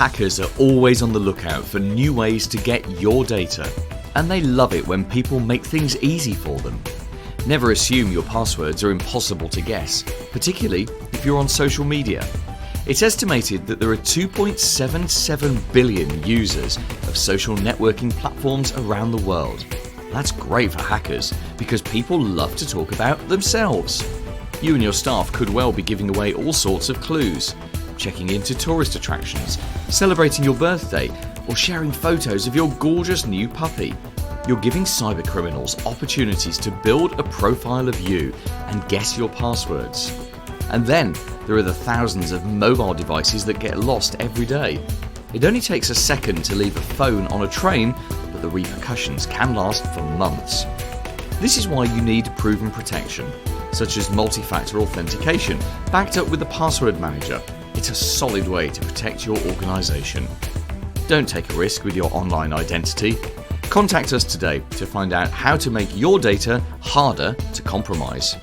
Hackers are always on the lookout for new ways to get your data, and they love it when people make things easy for them. Never assume your passwords are impossible to guess, particularly if you're on social media. It's estimated that there are 2.77 billion users of social networking platforms around the world. That's great for hackers because people love to talk about themselves. You and your staff could well be giving away all sorts of clues, checking into tourist attractions, celebrating your birthday, or sharing photos of your gorgeous new puppy. You're giving cybercriminals opportunities to build a profile of you and guess your passwords. And then there are the thousands of mobile devices that get lost every day. It only takes a second to leave a phone on a train, but the repercussions can last for months. This is why you need proven protection, such as multi-factor authentication, backed up with a password manager. It's a solid way to protect your organisation. Don't take a risk with your online identity. Contact us today to find out how to make your data harder to compromise.